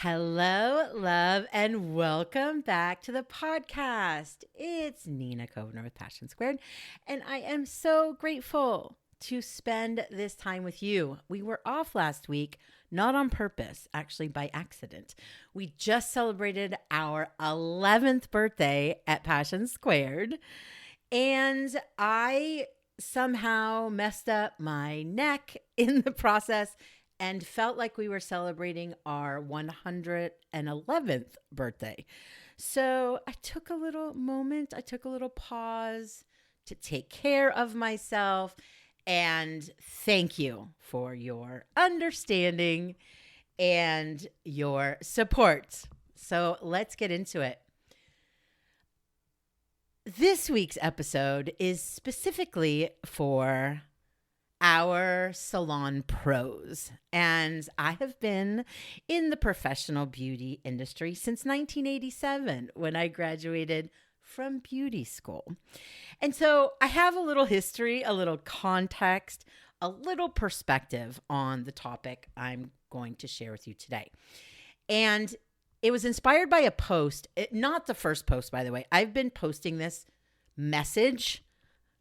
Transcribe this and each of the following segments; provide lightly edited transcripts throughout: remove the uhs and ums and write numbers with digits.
Hello, love, and welcome back to the podcast. It's Nina Kovner with Passion Squared, and I am so grateful to spend this time with you. We were off last week, not on purpose, actually by accident. We just celebrated our 11th birthday at Passion Squared, and I somehow messed up my neck in the process and felt like we were celebrating our 111th birthday. So I took a little moment, I took a little pause to take care of myself. And thank you for your understanding and your support. So let's get into it. This week's episode is specifically for our salon pros. And I have been in the professional beauty industry since 1987 when I graduated from beauty school. And so I have a little history, a little context, a little perspective on the topic I'm going to share with you today. And it was inspired by a post, not the first post, by the way. I've been posting this message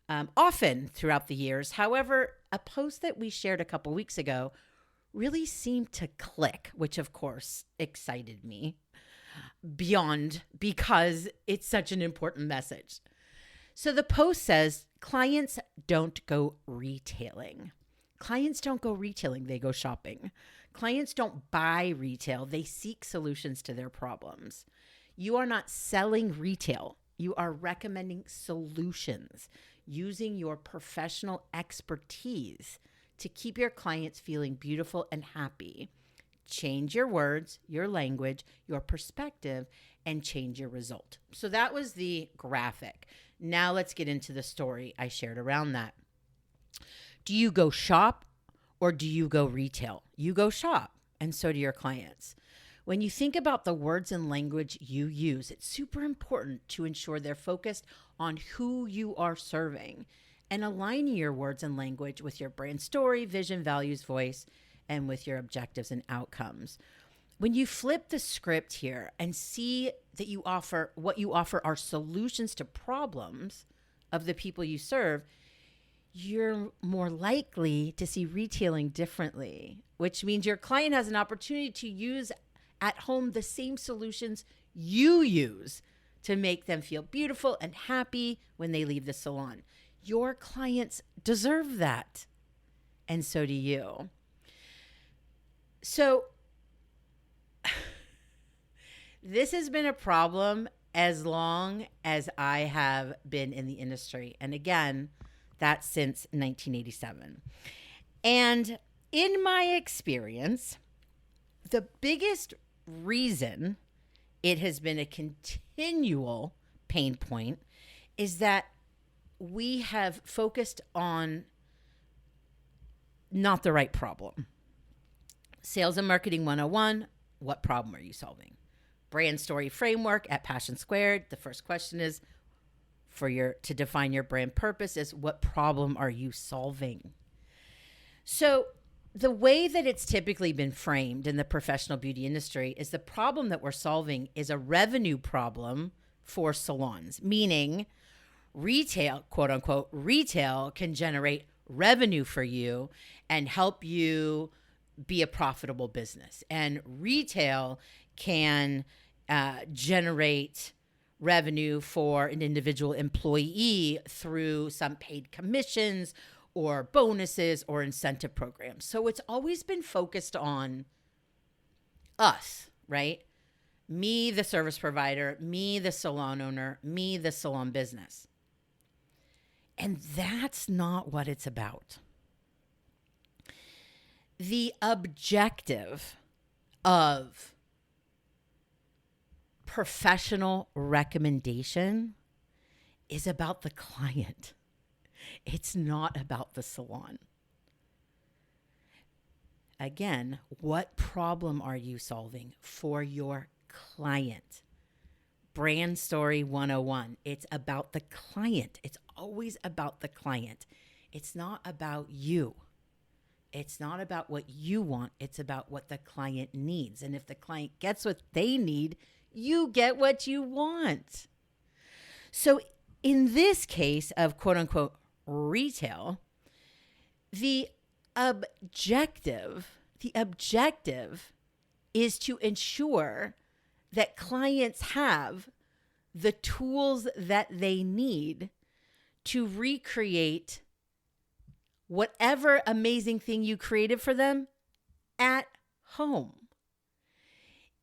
often throughout the years. However, a post that we shared a couple weeks ago really seemed to click, which of course excited me beyond because it's such an important message. So the post says, clients don't go retailing. Clients don't go retailing, they go shopping. Clients don't buy retail, they seek solutions to their problems. You are not selling retail, you are recommending solutions, using your professional expertise to keep your clients feeling beautiful and happy. Change your words, your language, your perspective, and change your result. So that was the graphic. Now let's get into the story I shared around that. Do you go shop or do you go retail? You go shop, and so do your clients. When you think about the words and language you use, it's super important to ensure they're focused on who you are serving and aligning your words and language with your brand story, vision, values, voice, and with your objectives and outcomes. When you flip the script here and see that what you offer are solutions to problems of the people you serve, you're more likely to see retailing differently, which means your client has an opportunity to use at home the same solutions you use to make them feel beautiful and happy when they leave the salon. Your clients deserve that, and so do you. So this has been a problem as long as I have been in the industry. And again, that's since 1987. And in my experience, the biggest reason it has been a continual pain point is that we have focused on not the right problem. Sales and Marketing 101, what problem are you solving? Brand story framework at Passion Squared. The first question is to define your brand purpose is what problem are you solving? So the way that it's typically been framed in the professional beauty industry is the problem that we're solving is a revenue problem for salons, meaning retail, quote unquote, retail can generate revenue for you and help you be a profitable business. And retail can generate revenue for an individual employee through some paid commissions or bonuses or incentive programs. So it's always been focused on us, right? Me, the service provider, me, the salon owner, me, the salon business. And that's not what it's about. The objective of professional recommendation is about the client. It's not about the salon. Again, what problem are you solving for your client? Brand Story 101. It's about the client. It's always about the client. It's not about you. It's not about what you want. It's about what the client needs. And if the client gets what they need, you get what you want. So in this case of quote unquote retail, the objective is to ensure that clients have the tools that they need to recreate whatever amazing thing you created for them at home.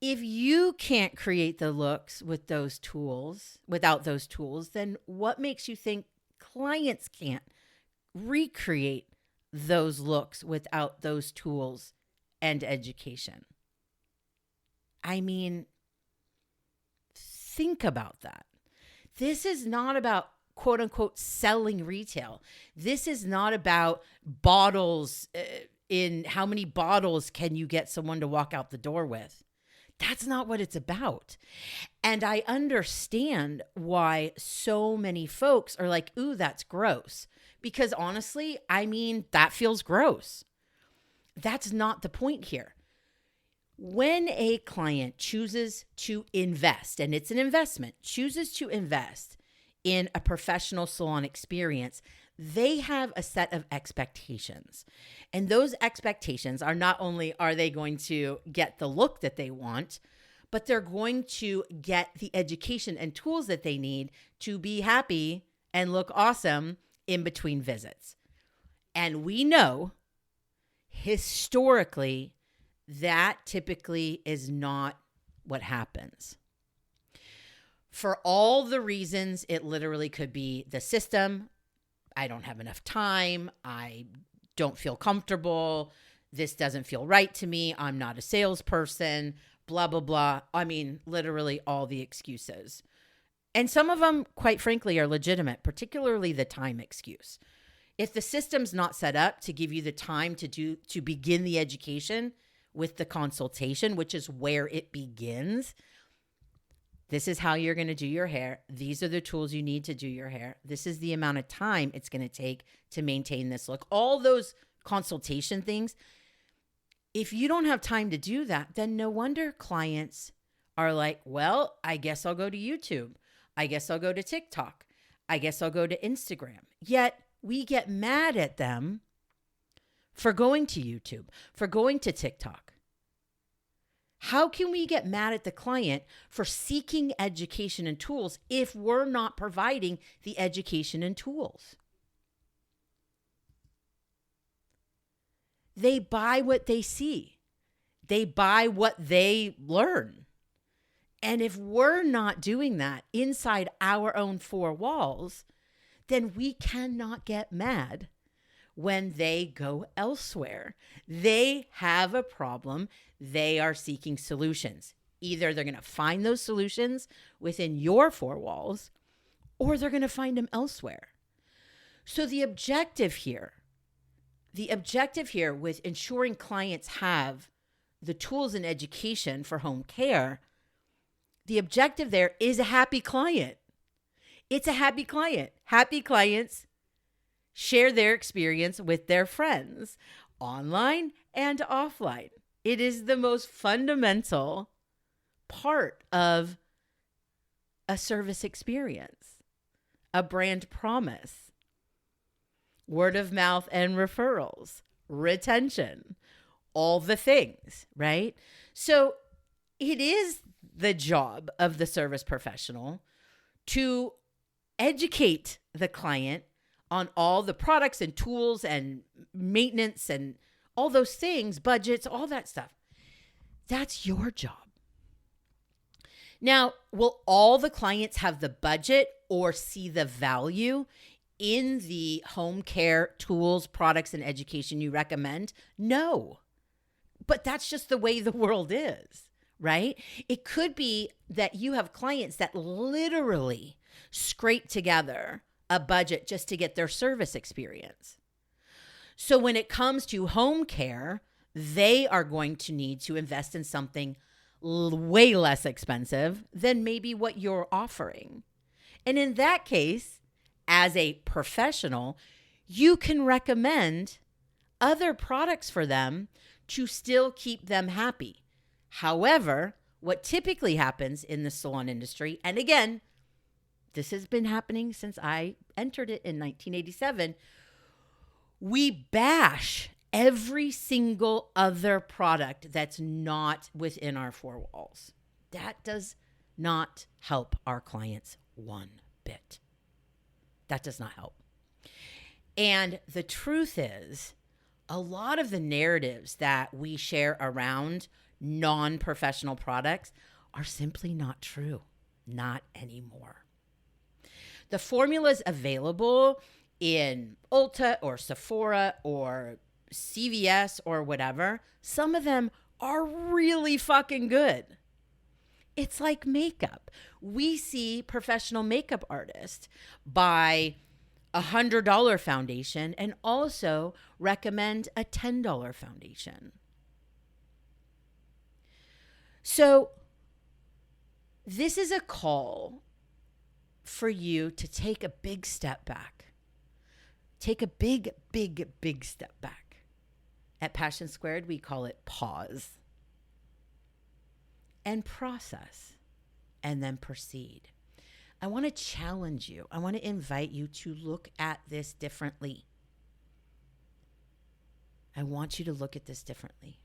If you can't create the looks with those tools, without those tools, then what makes you think clients can't recreate those looks without those tools and education? I mean, think about that. This is not about quote unquote selling retail. This is not about bottles in how many bottles can you get someone to walk out the door with. That's not what it's about. And I understand why so many folks are like, ooh, that's gross. Because honestly, I mean, that feels gross. That's not the point here. When a client chooses to invest, and it's an investment, chooses to invest in a professional salon experience, they have a set of expectations. And those expectations are not only are they going to get the look that they want, but they're going to get the education and tools that they need to be happy and look awesome in between visits. And we know historically that typically is not what happens. For all the reasons, it literally could be the system. I don't have enough time. I don't feel comfortable. This doesn't feel right to me. I'm not a salesperson, blah, blah, blah. I mean, literally all the excuses. And some of them, quite frankly, are legitimate, particularly the time excuse. If the system's not set up to give you the time to begin the education with the consultation, which is where it begins, this is how you're going to do your hair. These are the tools you need to do your hair. This is the amount of time it's going to take to maintain this look. All those consultation things. If you don't have time to do that, then no wonder clients are like, well, I guess I'll go to YouTube. I guess I'll go to TikTok. I guess I'll go to Instagram. Yet we get mad at them for going to YouTube, for going to TikTok. How can we get mad at the client for seeking education and tools if we're not providing the education and tools? They buy what they see. They buy what they learn. And if we're not doing that inside our own four walls, then we cannot get mad when they go elsewhere. They have a problem. They are seeking solutions. Either they're going to find those solutions within your four walls, or they're going to find them elsewhere. So the objective here with ensuring clients have the tools and education for home care, the objective there is a happy client. It's a happy client. Happy clients share their experience with their friends, online and offline. It is the most fundamental part of a service experience, a brand promise, word of mouth and referrals, retention, all the things, right? So it is the job of the service professional to educate the client on all the products and tools and maintenance and all those things, budgets, all that stuff. That's your job. Now, will all the clients have the budget or see the value in the home care tools, products, and education you recommend? No. But that's just the way the world is, right? It could be that you have clients that literally scrape together a budget just to get their service experience. So when it comes to home care, they are going to need to invest in something way less expensive than maybe what you're offering. And in that case, as a professional, you can recommend other products for them to still keep them happy. However, what typically happens in the salon industry, and again, this has been happening since I entered it in 1987, we bash every single other product that's not within our four walls. That does not help our clients one bit. That does not help. And the truth is, a lot of the narratives that we share around non-professional products are simply not true. Not anymore. The formulas available in Ulta or Sephora or CVS or whatever, some of them are really fucking good. It's like makeup. We see professional makeup artists buy $100 foundation and also recommend a $10 foundation. So this is a call for you to take a big step back. Take a big, big, big step back. At Passion Squared, we call it pause. And process. And then proceed. I want to challenge you. I want to invite you to look at this differently. I want you to look at this differently.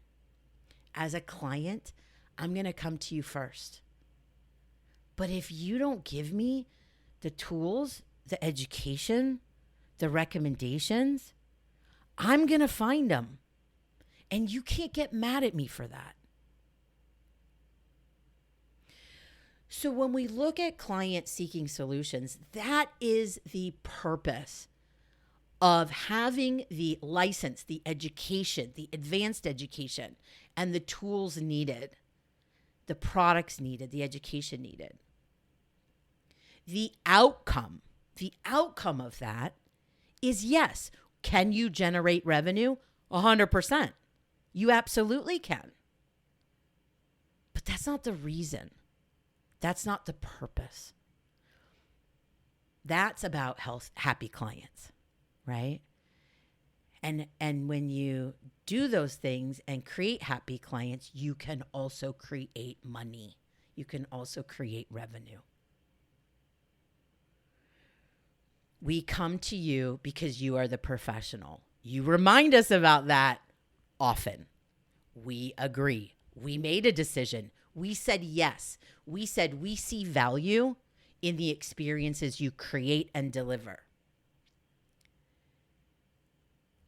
As a client, I'm going to come to you first. But if you don't give me the tools, the education, the recommendations, I'm going to find them. And you can't get mad at me for that. So when we look at client seeking solutions, that is the purpose of having the license, the education, the advanced education, and the tools needed, the products needed, the education needed. The outcome of that is yes. Can you generate revenue? 100%. You absolutely can. But that's not the reason. That's not the purpose. That's about happy clients, right? And when you do those things and create happy clients, you can also create money. You can also create revenue. We come to you because you are the professional. You remind us about that often. We agree. We made a decision. We said yes. We said we see value in the experiences you create and deliver.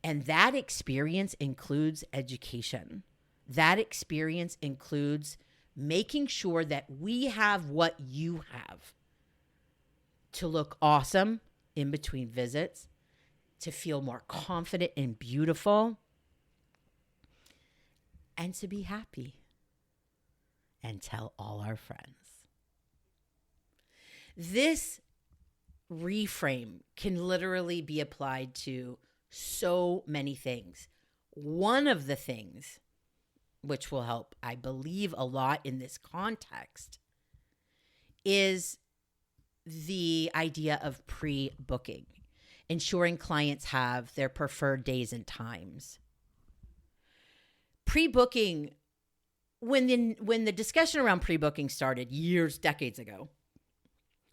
And that experience includes education. That experience includes making sure that we have what you have to look awesome in between visits, to feel more confident and beautiful, and to be happy and tell all our friends. This reframe can literally be applied to so many things. One of the things which will help, I believe, a lot in this context is the idea of pre-booking, ensuring clients have their preferred days and times. Pre-booking, when the discussion around pre-booking started decades ago.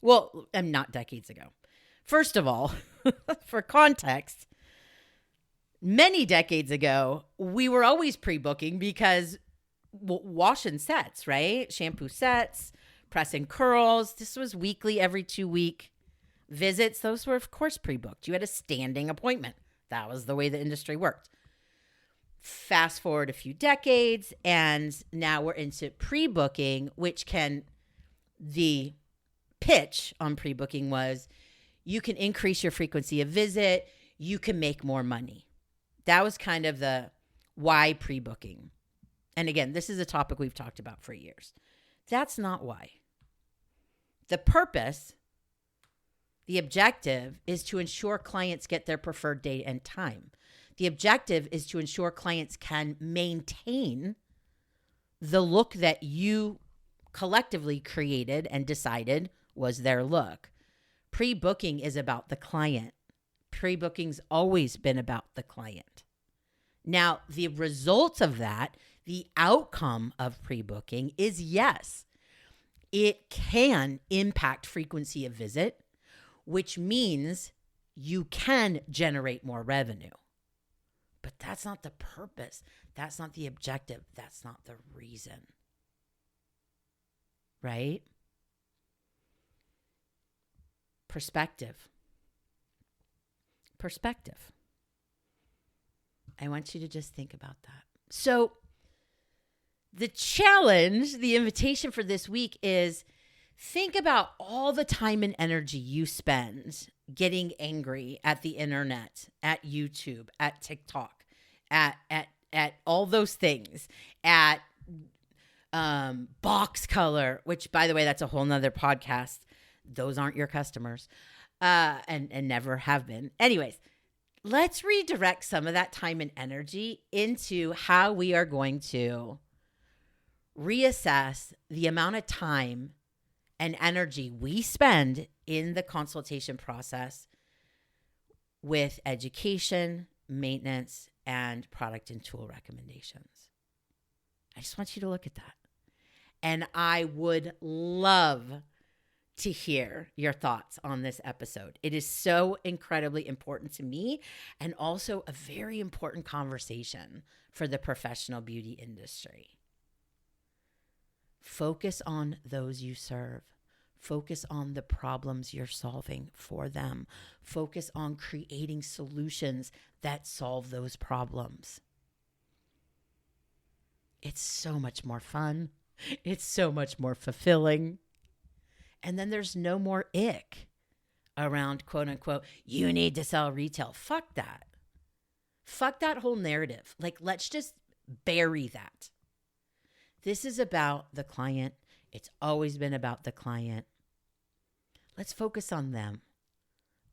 Well, not decades ago. First of all, for context, many decades ago, we were always pre-booking because wash and sets, right? Shampoo sets, press and curls. This was weekly, every 2 week visits. Those were, of course, pre-booked. You had a standing appointment. That was the way the industry worked. Fast forward a few decades, and now we're into pre-booking, the pitch on pre-booking was you can increase your frequency of visit, you can make more money. That was kind of the why pre-booking. And again, this is a topic we've talked about for years. That's not why. The purpose, the objective, is to ensure clients get their preferred date and time. The objective is to ensure clients can maintain the look that you collectively created and decided was their look. Pre-booking is about the client. Pre-booking's always been about the client. Now, the result of that, the outcome of pre-booking is yes, it can impact frequency of visit, which means you can generate more revenue. But that's not the purpose. That's not the objective. That's not the reason. Right? Perspective. I want you to just think about that. So the challenge, the invitation for this week is think about all the time and energy you spend getting angry at the internet, at YouTube, at TikTok, at all those things, at box color, which, by the way, that's a whole nother podcast. Those aren't your customers, and never have been. Anyways, let's redirect some of that time and energy into how we are going to reassess the amount of time and energy we spend in the consultation process with education, maintenance, and product and tool recommendations. I just want you to look at that. And I would love to hear your thoughts on this episode. It is so incredibly important to me, and also a very important conversation for the professional beauty industry. Focus on those you serve. Focus on the problems you're solving for them. Focus on creating solutions that solve those problems. It's so much more fun. It's so much more fulfilling. And then there's no more ick around, quote unquote, you need to sell retail. Fuck that. Fuck that whole narrative. Like, let's just bury that. This is about the client. It's always been about the client. Let's focus on them.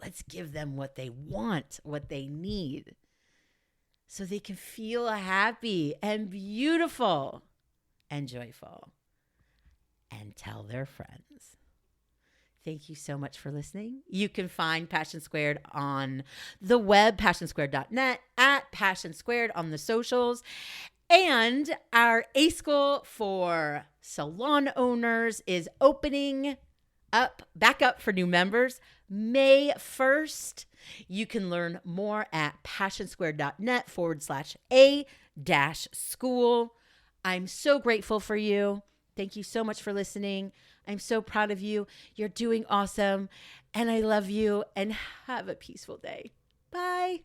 Let's give them what they want, what they need, so they can feel happy and beautiful and joyful, and tell their friends. Thank you so much for listening. You can find Passion Squared on the web, passionsquared.net, at Passion Squared on the socials. And our A-School for salon owners is opening back up for new members May 1st. You can learn more at passionsquared.net/A-school. I'm so grateful for you. Thank you so much for listening. I'm so proud of you. You're doing awesome. And I love you. And have a peaceful day. Bye.